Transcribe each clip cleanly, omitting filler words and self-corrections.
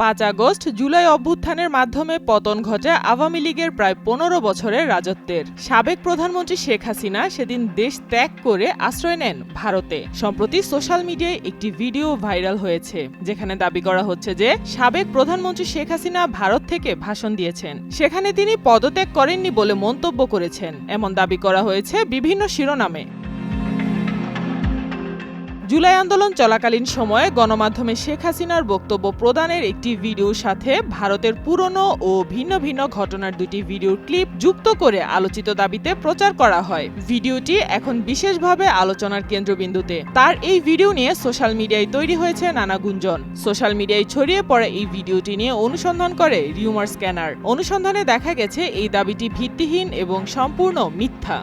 5 August July অভ্যুত্থানের মাধ্যমে পতন ঘটে আওয়ামী লীগের প্রায় 15 বছরের রাজত্বের। সাবেক প্রধানমন্ত্রী শেখ হাসিনা সেদিন দেশ ত্যাগ করে আশ্রয় নেন ভারতে। সম্প্রতি সোশ্যাল মিডিয়ায় একটি ভিডিও ভাইরাল হয়েছে, যেখানে দাবি করা হচ্ছে যে সাবেক প্রধানমন্ত্রী শেখ হাসিনা ভারত থেকে ভাষণ দিয়েছেন। সেখানে তিনি পদত্যাগ করেননি বলে মন্তব্য করেছেন, এমন দাবি করা হয়েছে বিভিন্ন শিরোনামে। জুলাই আন্দোলন চলাকালীন সময়ে গণমাধ্যমে শেখ হাসিনার বক্তব্য প্রদানের একটি ভিডিওর সাথে ভারতের পুরনো ও ভিন্ন ভিন্ন ঘটনার দুটি ভিডিওর ক্লিপ যুক্ত করে আলোচিত দাবিতে প্রচার করা হয়। ভিডিওটি এখন বিশেষভাবে আলোচনার কেন্দ্রবিন্দুতে। তার এই ভিডিও নিয়ে সোশ্যাল মিডিয়ায় তৈরি হয়েছে নানা গুঞ্জন। সোশ্যাল মিডিয়ায় ছড়িয়ে পড়ে এই ভিডিওটি নিয়ে অনুসন্ধান করে রিউমার স্ক্যানার। অনুসন্ধানে দেখা গেছে এই দাবিটি ভিত্তিহীন এবং সম্পূর্ণ মিথ্যা।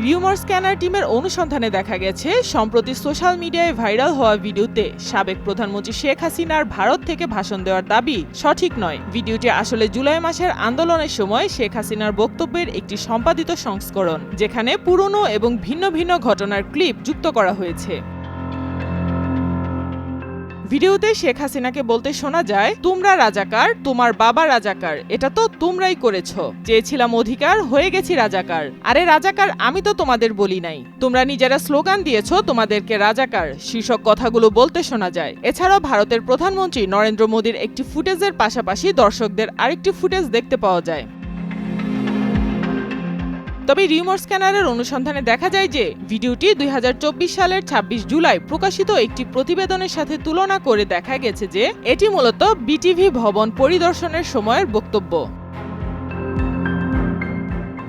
রিউমার স্ক্যানার টিমের অনুসন্ধানে দেখা গেছে, সম্প্রতি সোশ্যাল মিডিয়ায় ভাইরাল হওয়া ভিডিওতে সাবেক প্রধানমন্ত্রী শেখ হাসিনার ভারত থেকে ভাষণ দেওয়ার দাবি সঠিক নয়। ভিডিওটি আসলে জুলাই মাসের আন্দোলনের সময় শেখ হাসিনার বক্তব্যের একটি সম্পাদিত সংস্করণ, যেখানে পুরনো এবং ভিন্ন ভিন্ন ঘটনার ক্লিপ যুক্ত করা হয়েছে। ভিডিওতে শেখ হাসিনাকে বলতে শোনা যায়, তোমরা রাজাকার, তোমার বাবা রাজাকার, এটা তো তোমরাই করেছো। চেয়েছিলাম অধিকার, হয়ে গেছি রাজাকার। আরে রাজাকার আমি তো তোমাদের বলি নাই, তোমরা নিজেরা স্লোগান দিয়েছো তোমাদেরকে রাজাকার শীর্ষক কথাগুলো বলতে শোনা যায়। এছাড়াও ভারতের প্রধানমন্ত্রী নরেন্দ্র মোদীর একটি ফুটেজের পাশাপাশি দর্শকদের আরেকটি ফুটেজ দেখতে পাওয়া যায়। তবে রিউমার স্ক্যানারের অনুসন্ধানে দেখা যায় যে ভিডিওটি 2024 সালের 26 জুলাই প্রকাশিত একটি প্রতিবেদনের সাথে তুলনা করে দেখা গেছে যে এটি মূলত বিটিভি ভবন পরিদর্শনের সময়ের বক্তব্য।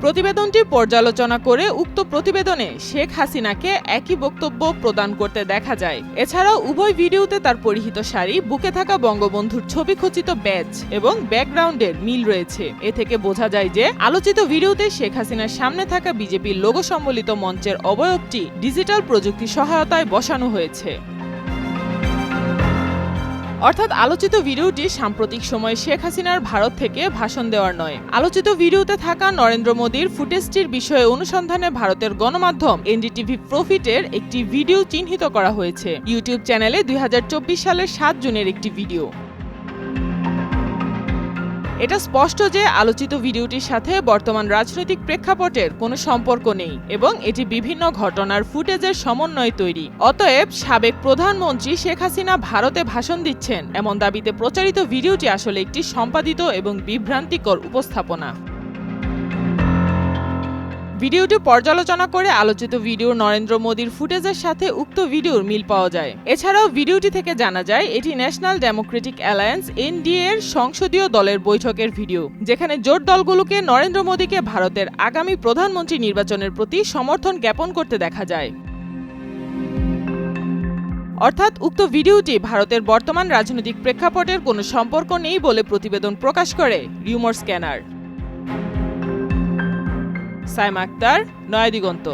প্রতিবেদনটি পর্যালোচনা করে উক্ত প্রতিবেদনে শেখ হাসিনাকে একই বক্তব্য প্রদান করতে দেখা যায়। এছাড়াও উভয় ভিডিওতে তার পরিহিত শাড়ি, বুকে থাকা বঙ্গবন্ধুর ছবি খচিত ব্যাজ এবং ব্যাকগ্রাউন্ডের মিল রয়েছে। এ থেকে বোঝা যায় যে আলোচিত ভিডিওতে শেখ হাসিনার সামনে থাকা বিজেপির লোগো সম্বলিত মঞ্চের অবয়বটি ডিজিটাল প্রযুক্তি সহায়তায় বসানো হয়েছে। অর্থাৎ আলোচিত ভিডিওটি সাম্প্রতিক সময়ে শেখ হাসিনার ভারত থেকে ভাষণ দেওয়ার নয়। আলোচিত ভিডিওতে থাকা নরেন্দ্র মোদীর ফুটেজটির বিষয়ে অনুসন্ধানে ভারতের গণমাধ্যম এনডিটিভি প্রফিটের একটি ভিডিও চিহ্নিত করা হয়েছে। ইউটিউব চ্যানেলে 2024 সালের 7 জুনের একটি ভিডিও। এটা স্পষ্ট যে আলোচিত ভিডিওটির সাথে বর্তমান রাজনৈতিক প্রেক্ষাপটের কোনো সম্পর্ক নেই এবং এটি বিভিন্ন ঘটনার ফুটেজের সমন্বয়ে তৈরি। অতএব সাবেক প্রধানমন্ত্রী শেখ হাসিনা ভারতে ভাষণ দিচ্ছেন এমন দাবিতে প্রচারিত ভিডিওটি আসলে একটি সম্পাদিত এবং বিভ্রান্তিকর উপস্থাপনা। ভিডিওটি পর্যালোচনা করে আলোচিত ভিডিওর নরেন্দ্র মোদীর ফুটেজের সাথে উক্ত ভিডিওর মিল পাওয়া যায়। এছাড়াও ভিডিওটি থেকে জানা যায় এটি ন্যাশনাল ডেমোক্রেটিক অ্যালায়েন্স এনডিএ এর সংসদীয় দলের বৈঠকের ভিডিও, যেখানে জোট দলগুলোকে নরেন্দ্র মোদীকে ভারতের আগামী প্রধানমন্ত্রী নির্বাচনের প্রতি সমর্থন জ্ঞাপন করতে দেখা যায়। অর্থাৎ উক্ত ভিডিওটি ভারতের বর্তমান রাজনৈতিক প্রেক্ষাপটের কোনো সম্পর্ক নেই বলে প্রতিবেদন প্রকাশ করে রিউমার স্ক্যানার। সাইমা আক্তার, নয়াদিগন্ত।